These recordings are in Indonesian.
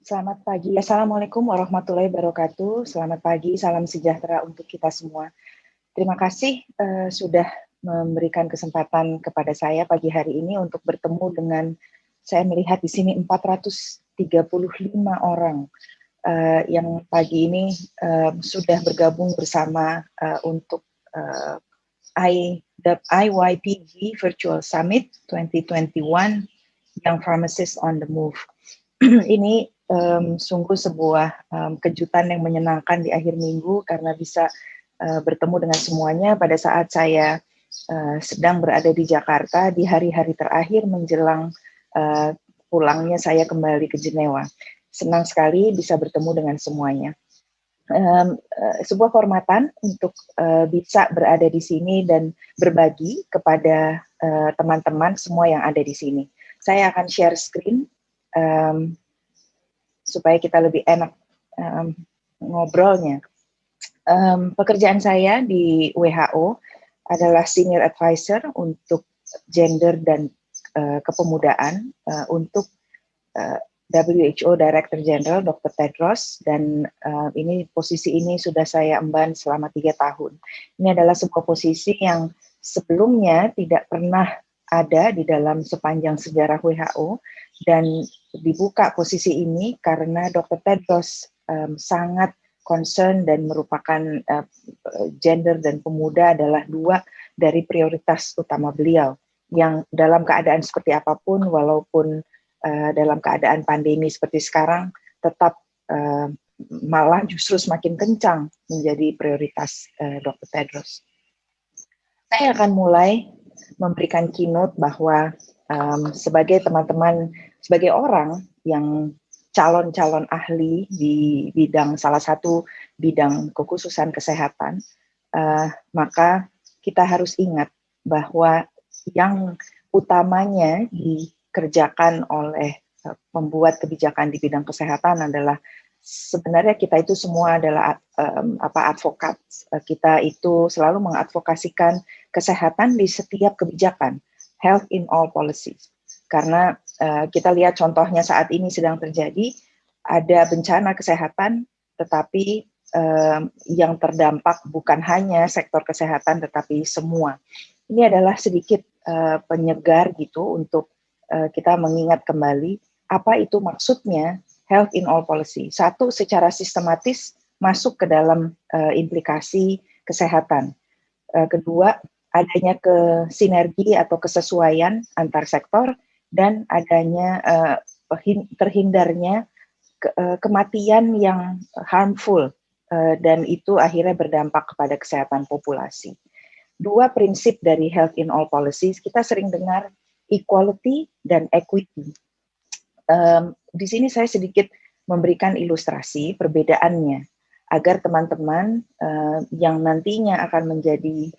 Selamat pagi. Assalamualaikum warahmatullahi wabarakatuh. Selamat pagi, salam sejahtera untuk kita semua. Terima kasih sudah memberikan kesempatan kepada saya pagi hari ini untuk bertemu dengan, saya melihat di sini 435 orang yang pagi ini sudah bergabung bersama untuk IYPG Virtual Summit 2021 Young Pharmacists on the Move. Ini sungguh sebuah kejutan yang menyenangkan di akhir minggu karena bisa bertemu dengan semuanya pada saat saya sedang berada di Jakarta di hari-hari terakhir menjelang pulangnya saya kembali ke Jenewa. Senang sekali bisa bertemu dengan semuanya. Sebuah kehormatan untuk bisa berada di sini dan berbagi kepada teman-teman semua yang ada di sini. Saya akan share screen supaya kita lebih enak ngobrolnya. Pekerjaan saya di WHO adalah Senior Advisor untuk Gender dan Kepemudaan untuk WHO Director General Dr. Tedros, dan posisi ini sudah saya emban selama 3 tahun. Ini adalah sebuah posisi yang sebelumnya tidak pernah ada di dalam sepanjang sejarah WHO, dan dibuka posisi ini karena Dr. Tedros sangat concern dan merupakan gender dan pemuda adalah 2 dari prioritas utama beliau, yang dalam keadaan seperti apapun, walaupun dalam keadaan pandemi seperti sekarang, tetap malah justru semakin kencang menjadi prioritas Dr. Tedros. Saya akan mulai memberikan keynote bahwa sebagai teman-teman, sebagai orang yang calon-calon ahli di bidang, salah satu bidang kekhususan kesehatan, maka kita harus ingat bahwa yang utamanya dikerjakan oleh pembuat kebijakan di bidang kesehatan adalah sebenarnya kita itu semua adalah advokat. Kita itu selalu mengadvokasikan kesehatan di setiap kebijakan, health in all policies. Karena kita lihat contohnya saat ini sedang terjadi, ada bencana kesehatan, tetapi yang terdampak bukan hanya sektor kesehatan, tetapi semua. Ini adalah sedikit penyegar gitu untuk kita mengingat kembali apa itu maksudnya health in all policy. Satu, secara sistematis masuk ke dalam implikasi kesehatan. Kedua, adanya sinergi atau kesesuaian antar sektor, dan adanya terhindarnya kematian yang harmful, dan itu akhirnya berdampak kepada kesehatan populasi. 2 prinsip dari health in all policies, kita sering dengar equality dan equity. Di sini saya sedikit memberikan ilustrasi perbedaannya agar teman-teman yang nantinya akan menjadi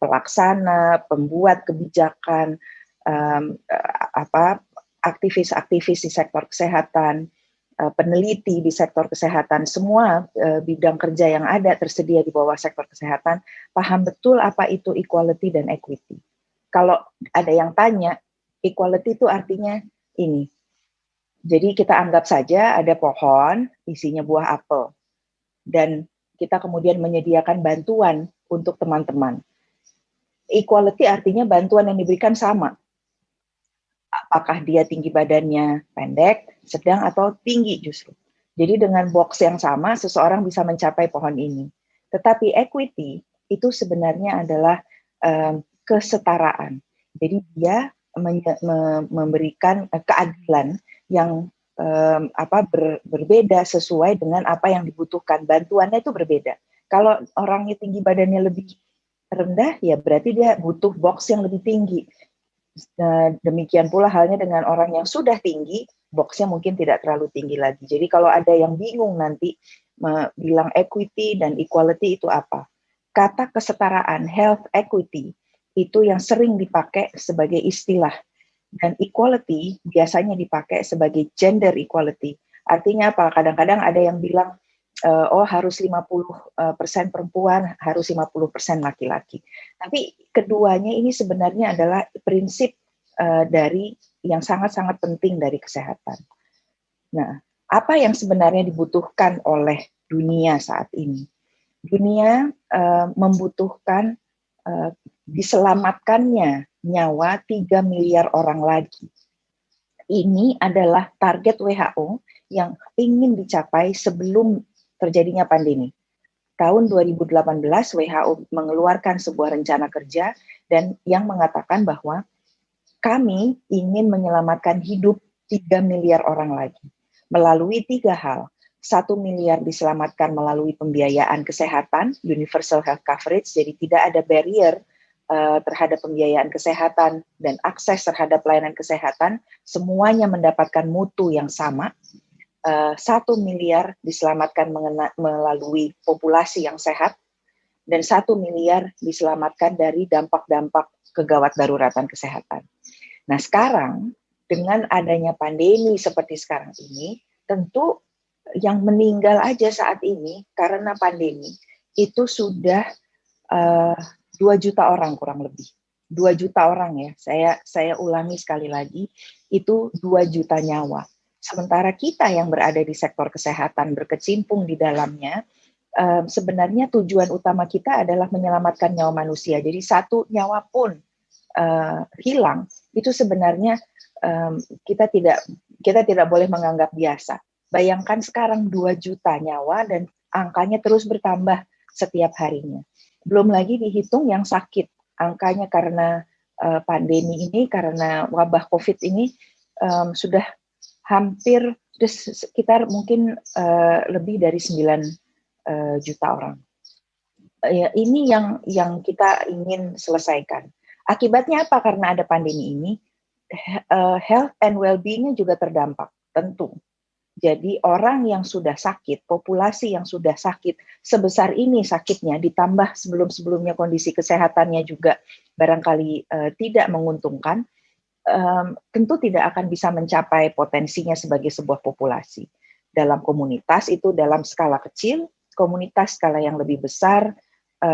pelaksana, pembuat kebijakan, aktivis-aktivis di sektor kesehatan, peneliti di sektor kesehatan, semua bidang kerja yang ada tersedia di bawah sektor kesehatan, paham betul apa itu equality dan equity. Kalau ada yang tanya, equality itu artinya ini. Jadi kita anggap saja ada pohon, isinya buah apel, dan kita kemudian menyediakan bantuan untuk teman-teman. Equality artinya bantuan yang diberikan sama. Apakah dia tinggi badannya pendek, sedang, atau tinggi justru. Jadi dengan box yang sama, seseorang bisa mencapai pohon ini. Tetapi equity itu sebenarnya adalah kesetaraan. Jadi dia memberikan keadilan yang berbeda sesuai dengan apa yang dibutuhkan. Bantuannya itu berbeda. Kalau orangnya tinggi badannya lebih rendah, ya berarti dia butuh box yang lebih tinggi. Demikian pula halnya dengan orang yang sudah tinggi, boxnya mungkin tidak terlalu tinggi lagi. Jadi kalau ada yang bingung nanti bilang equity dan equality itu apa? Kata kesetaraan, health equity, itu yang sering dipakai sebagai istilah. Dan equality biasanya dipakai sebagai gender equality. Artinya apa? Kadang-kadang ada yang bilang, harus 50% perempuan, harus 50% laki-laki. Tapi keduanya ini sebenarnya adalah prinsip dari yang sangat-sangat penting dari kesehatan. Nah, Apa yang sebenarnya dibutuhkan oleh dunia saat ini? Dunia membutuhkan diselamatkannya nyawa 3 miliar orang lagi. Ini adalah target WHO yang ingin dicapai sebelum terjadinya pandemi. Tahun 2018 WHO mengeluarkan sebuah rencana kerja dan yang mengatakan bahwa kami ingin menyelamatkan hidup 3 miliar orang lagi melalui 3 hal. 1 miliar diselamatkan melalui pembiayaan kesehatan, universal health coverage, jadi tidak ada barrier terhadap pembiayaan kesehatan dan akses terhadap pelayanan kesehatan, semuanya mendapatkan mutu yang sama. 1 miliar diselamatkan melalui populasi yang sehat, dan 1 miliar diselamatkan dari dampak-dampak kegawat daruratan kesehatan. Nah sekarang, dengan adanya pandemi seperti sekarang ini, tentu yang meninggal aja saat ini karena pandemi, itu sudah 2 juta orang kurang lebih. 2 juta orang ya, saya ulangi sekali lagi, itu 2 juta nyawa. Sementara kita yang berada di sektor kesehatan, berkecimpung di dalamnya, sebenarnya tujuan utama kita adalah menyelamatkan nyawa manusia. Jadi 1 nyawa pun hilang, itu sebenarnya kita tidak boleh menganggap biasa. Bayangkan sekarang 2 juta nyawa dan angkanya terus bertambah setiap harinya. Belum lagi dihitung yang sakit. Angkanya karena pandemi ini, karena wabah COVID ini sudah hampir sekitar mungkin lebih dari 9 juta orang. Ini yang kita ingin selesaikan. Akibatnya apa? Karena ada pandemi ini, health and well-being-nya juga terdampak, tentu. Jadi orang yang sudah sakit, populasi yang sudah sakit, sebesar ini sakitnya, ditambah sebelum-sebelumnya kondisi kesehatannya juga barangkali tidak menguntungkan, tentu tidak akan bisa mencapai potensinya sebagai sebuah populasi. Dalam komunitas itu dalam skala kecil, komunitas skala yang lebih besar,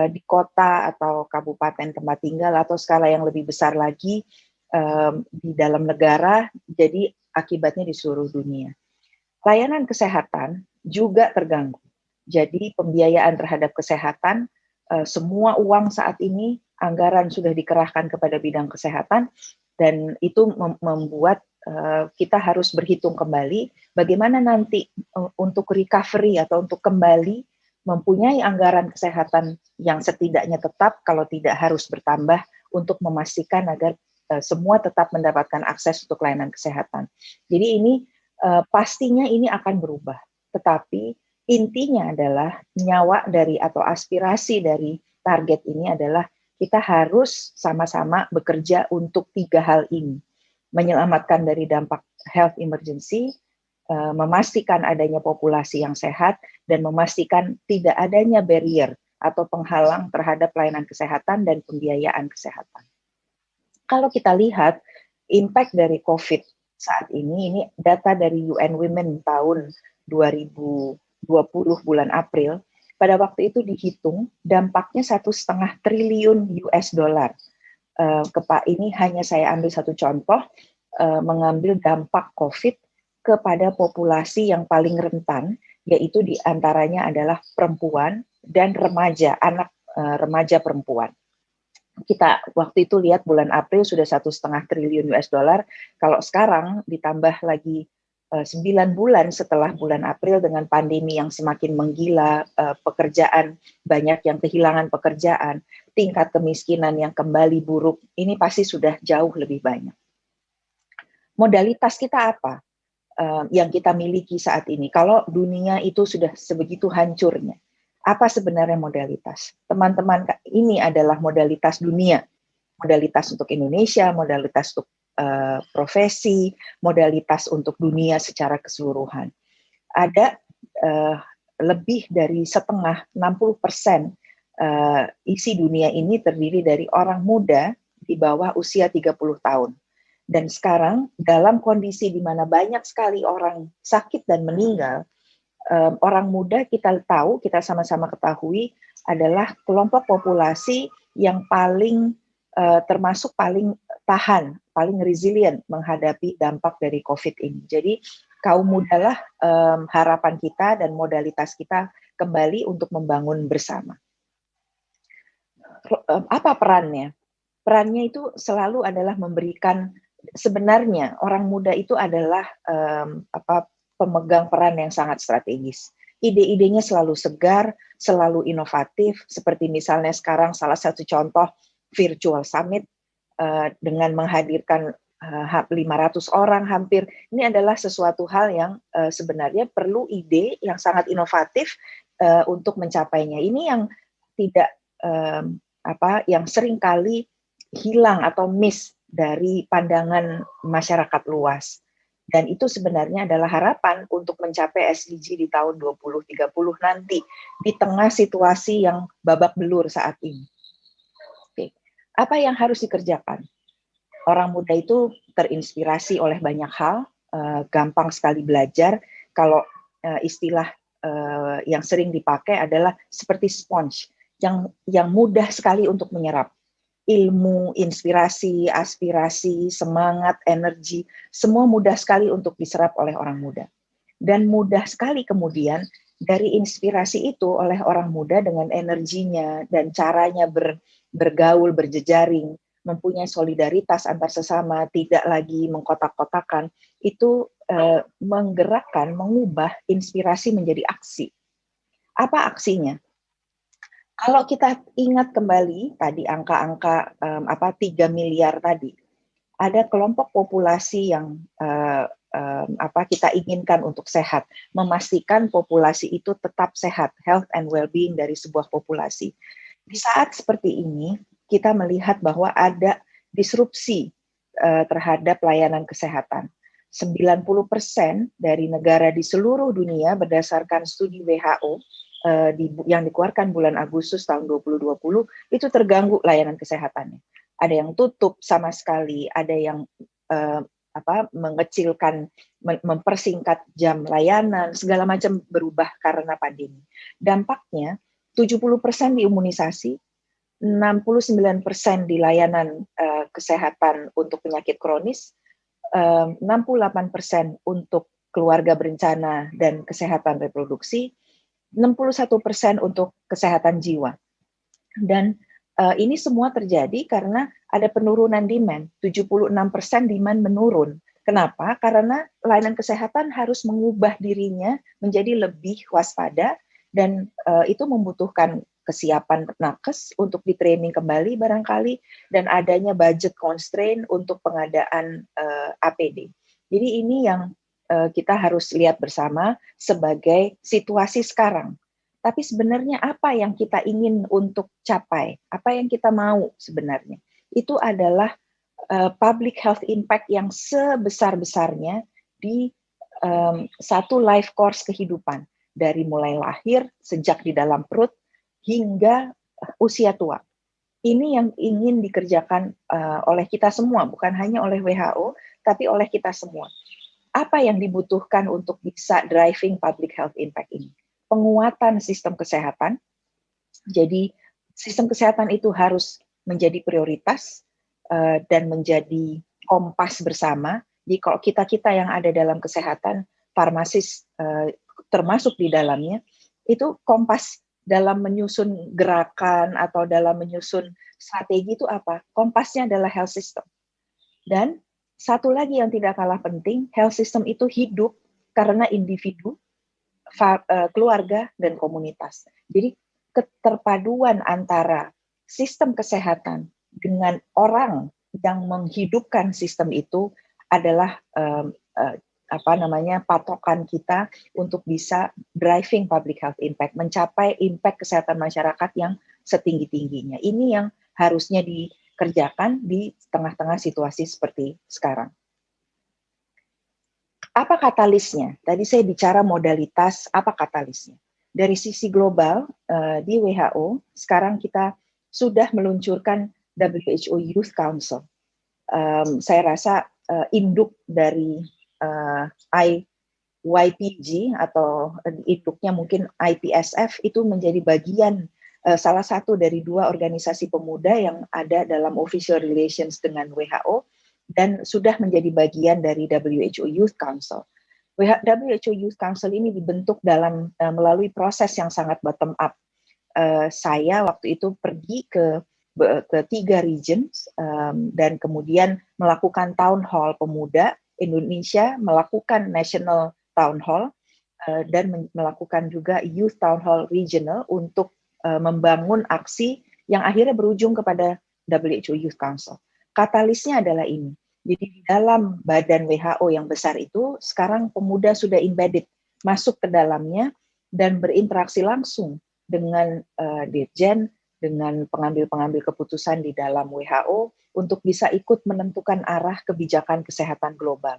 di kota atau kabupaten tempat tinggal, atau skala yang lebih besar lagi di dalam negara, jadi akibatnya di seluruh dunia. Layanan kesehatan juga terganggu. Jadi pembiayaan terhadap kesehatan, semua uang saat ini, anggaran sudah dikerahkan kepada bidang kesehatan, dan itu membuat kita harus berhitung kembali bagaimana nanti untuk recovery atau untuk kembali mempunyai anggaran kesehatan yang setidaknya tetap, kalau tidak harus bertambah, untuk memastikan agar semua tetap mendapatkan akses untuk layanan kesehatan. Jadi ini pastinya ini akan berubah, tetapi intinya adalah nyawa dari atau aspirasi dari target ini adalah kita harus sama-sama bekerja untuk 3 hal ini. Menyelamatkan dari dampak health emergency, memastikan adanya populasi yang sehat, dan memastikan tidak adanya barrier atau penghalang terhadap pelayanan kesehatan dan pembiayaan kesehatan. Kalau kita lihat impact dari COVID saat ini data dari UN Women tahun 2020 bulan April, pada waktu itu dihitung dampaknya 1,5 triliun US dollar. Ini hanya saya ambil satu contoh, mengambil dampak COVID kepada populasi yang paling rentan, yaitu diantaranya adalah perempuan dan remaja, anak remaja perempuan. Kita waktu itu lihat bulan April sudah 1,5 triliun US dollar. Kalau sekarang ditambah lagi 9 bulan setelah bulan April dengan pandemi yang semakin menggila, pekerjaan banyak yang kehilangan pekerjaan, tingkat kemiskinan yang kembali buruk, ini pasti sudah jauh lebih banyak. Modalitas kita apa yang kita miliki saat ini? Kalau dunia itu sudah sebegitu hancurnya, apa sebenarnya modalitas? Teman-teman, ini adalah modalitas dunia. Modalitas untuk Indonesia, modalitas untuk profesi, modalitas untuk dunia secara keseluruhan. Ada lebih dari setengah, 60% isi dunia ini terdiri dari orang muda di bawah usia 30 tahun. Dan sekarang dalam kondisi di mana banyak sekali orang sakit dan meninggal, orang muda kita tahu, kita sama-sama ketahui adalah kelompok populasi yang paling termasuk paling tahan, paling resilient menghadapi dampak dari COVID ini. Jadi kaum muda lah harapan kita dan modalitas kita kembali untuk membangun bersama. Apa perannya? Perannya itu selalu adalah memberikan, sebenarnya orang muda itu adalah pemegang peran yang sangat strategis. Ide-idenya selalu segar, selalu inovatif, seperti misalnya sekarang salah satu contoh virtual summit dengan menghadirkan 500 orang hampir. Ini adalah sesuatu hal yang sebenarnya perlu ide yang sangat inovatif untuk mencapainya. Ini yang tidak yang seringkali hilang atau miss dari pandangan masyarakat luas. Dan itu sebenarnya adalah harapan untuk mencapai SDG di tahun 2030 nanti, di tengah situasi yang babak belur saat ini. Oke. Apa yang harus dikerjakan? Orang muda itu terinspirasi oleh banyak hal, gampang sekali belajar. Kalau istilah yang sering dipakai adalah seperti sponge, yang mudah sekali untuk menyerap. Ilmu, inspirasi, aspirasi, semangat, energi, semua mudah sekali untuk diserap oleh orang muda. Dan mudah sekali kemudian dari inspirasi itu oleh orang muda dengan energinya dan caranya bergaul, berjejaring, mempunyai solidaritas antar sesama, tidak lagi mengkotak-kotakan, itu menggerakkan, mengubah inspirasi menjadi aksi. Apa aksinya? Kalau kita ingat kembali tadi angka-angka 3 miliar tadi, ada kelompok populasi yang kita inginkan untuk sehat, memastikan populasi itu tetap sehat, health and well-being dari sebuah populasi. Di saat seperti ini, kita melihat bahwa ada disrupsi terhadap layanan kesehatan. 90% dari negara di seluruh dunia berdasarkan studi WHO yang dikeluarkan bulan Agustus tahun 2020 itu terganggu layanan kesehatannya. Ada yang tutup sama sekali, ada yang mengecilkan, mempersingkat jam layanan, segala macam berubah karena pandemi. Dampaknya 70% diimunisasi, 69% di layanan kesehatan untuk penyakit kronis, 68% untuk keluarga berencana dan kesehatan reproduksi, 61% untuk kesehatan jiwa. Dan ini semua terjadi karena ada penurunan demand, 76% demand menurun. Kenapa? Karena layanan kesehatan harus mengubah dirinya menjadi lebih waspada dan itu membutuhkan kesiapan nakes untuk di-training kembali barangkali dan adanya budget constraint untuk pengadaan APD. Jadi ini yang kita harus lihat bersama sebagai situasi sekarang. Tapi sebenarnya apa yang kita ingin untuk capai? Apa yang kita mau sebenarnya? Itu adalah public health impact yang sebesar-besarnya di satu life course kehidupan. Dari mulai lahir, sejak di dalam perut, hingga usia tua. Ini yang ingin dikerjakan oleh kita semua, bukan hanya oleh WHO, tapi oleh kita semua. Apa yang dibutuhkan untuk bisa driving public health impact ini? Penguatan sistem kesehatan. Jadi sistem kesehatan itu harus menjadi prioritas dan menjadi kompas bersama. Jadi kalau kita yang ada dalam kesehatan, farmasis termasuk di dalamnya, itu kompas dalam menyusun gerakan atau dalam menyusun strategi itu apa? Kompasnya adalah health system. Dan satu lagi yang tidak kalah penting, health system itu hidup karena individu, keluarga, dan komunitas. Jadi keterpaduan antara sistem kesehatan dengan orang yang menghidupkan sistem itu adalah patokan kita untuk bisa driving public health impact, mencapai impact kesehatan masyarakat yang setinggi-tingginya. Ini yang harusnya dikerjakan di tengah-tengah situasi seperti sekarang. Apa katalisnya? Tadi saya bicara modalitas, apa katalisnya? Dari sisi global, di WHO, sekarang kita sudah meluncurkan WHO Youth Council. Saya rasa induk dari YPG atau induknya mungkin IPSF itu menjadi bagian salah satu dari 2 organisasi pemuda yang ada dalam official relations dengan WHO dan sudah menjadi bagian dari WHO Youth Council. WHO Youth Council ini dibentuk melalui proses yang sangat bottom up. Saya waktu itu pergi ke 3 regions dan kemudian melakukan town hall pemuda Indonesia, melakukan national town hall dan melakukan juga youth town hall regional untuk membangun aksi yang akhirnya berujung kepada WHO Youth Council. Katalisnya adalah ini. Jadi di dalam badan WHO yang besar itu, sekarang pemuda sudah embedded, masuk ke dalamnya dan berinteraksi langsung dengan dirjen, dengan pengambil-pengambil keputusan di dalam WHO untuk bisa ikut menentukan arah kebijakan kesehatan global.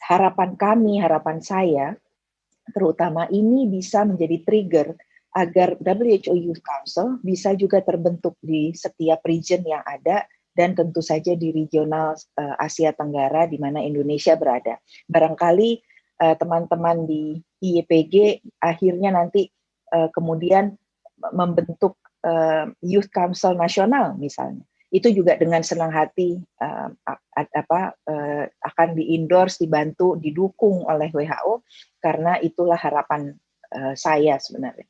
Harapan kami, harapan saya, terutama ini bisa menjadi trigger agar WHO Youth Council bisa juga terbentuk di setiap region yang ada dan tentu saja di regional Asia Tenggara di mana Indonesia berada. Barangkali teman-teman di IYPG akhirnya nanti kemudian membentuk Youth Council nasional misalnya. Itu juga dengan senang hati akan di-endorse, dibantu, didukung oleh WHO karena itulah harapan saya sebenarnya.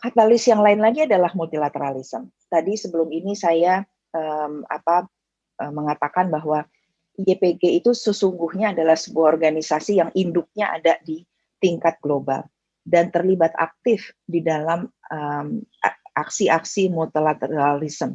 Katalis yang lain lagi adalah multilateralism. Tadi sebelum ini saya mengatakan bahwa IYPG itu sesungguhnya adalah sebuah organisasi yang induknya ada di tingkat global dan terlibat aktif di dalam aksi-aksi multilateralism.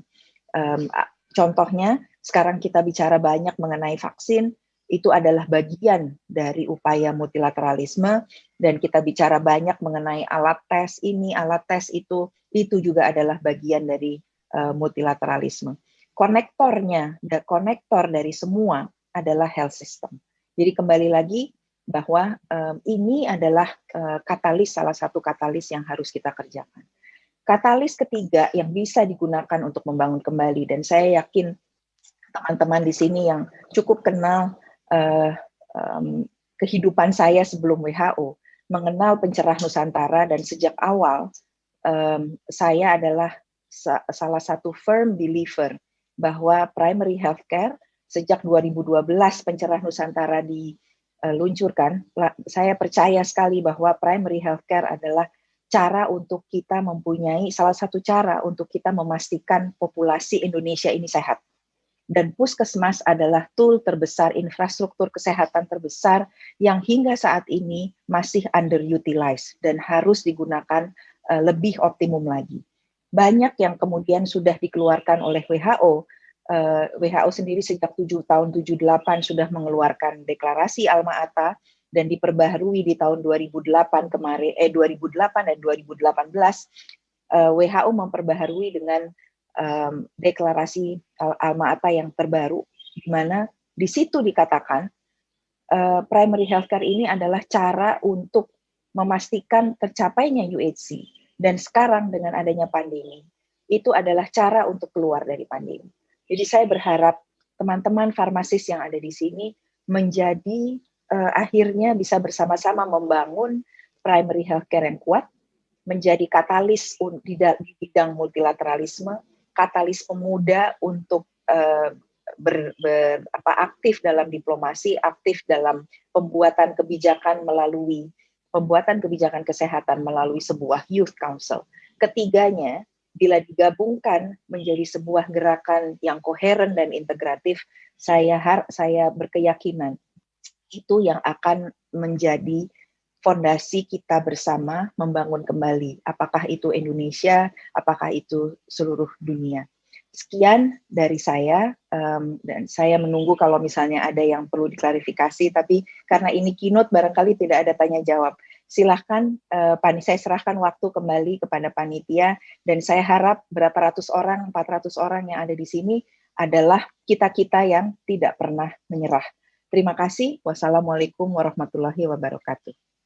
Contohnya, sekarang kita bicara banyak mengenai vaksin, itu adalah bagian dari upaya multilateralisme, dan kita bicara banyak mengenai alat tes ini, alat tes itu juga adalah bagian dari multilateralisme. Konektor dari semua adalah health system. Jadi kembali lagi bahwa ini adalah salah satu katalis yang harus kita kerjakan. Katalis ketiga yang bisa digunakan untuk membangun kembali, dan saya yakin teman-teman di sini yang cukup kenal kehidupan saya sebelum WHO, mengenal Pencerah Nusantara, dan sejak awal saya adalah salah satu firm believer bahwa primary healthcare sejak 2012 Pencerah Nusantara diluncurkan, saya percaya sekali bahwa primary healthcare adalah salah satu cara untuk kita memastikan populasi Indonesia ini sehat. Dan puskesmas adalah tool terbesar, infrastruktur kesehatan terbesar yang hingga saat ini masih underutilized dan harus digunakan lebih optimum lagi. Banyak yang kemudian sudah dikeluarkan oleh WHO. WHO sendiri sejak tahun 78 sudah mengeluarkan deklarasi Alma-Ata dan diperbaharui di tahun 2008 dan 2018. WHO memperbaharui dengan deklarasi Alma-Ata yang terbaru, di mana di situ dikatakan primary healthcare ini adalah cara untuk memastikan tercapainya UHC. Dan sekarang dengan adanya pandemi, itu adalah cara untuk keluar dari pandemi. Jadi saya berharap teman-teman farmasis yang ada di sini menjadi akhirnya bisa bersama-sama membangun primary healthcare yang kuat, menjadi katalis di bidang multilateralisme, katalis pemuda untuk aktif dalam diplomasi, aktif dalam pembuatan kebijakan kesehatan melalui sebuah youth council. Ketiganya, bila digabungkan menjadi sebuah gerakan yang koheren dan integratif, saya berkeyakinan itu yang akan menjadi fondasi kita bersama membangun kembali. Apakah itu Indonesia, apakah itu seluruh dunia. Sekian dari saya, dan saya menunggu kalau misalnya ada yang perlu diklarifikasi, tapi karena ini keynote barangkali tidak ada tanya jawab. Silahkan, saya serahkan waktu kembali kepada panitia, dan saya harap berapa ratus orang, 400 orang yang ada di sini adalah kita-kita yang tidak pernah menyerah. Terima kasih. Wassalamualaikum warahmatullahi wabarakatuh.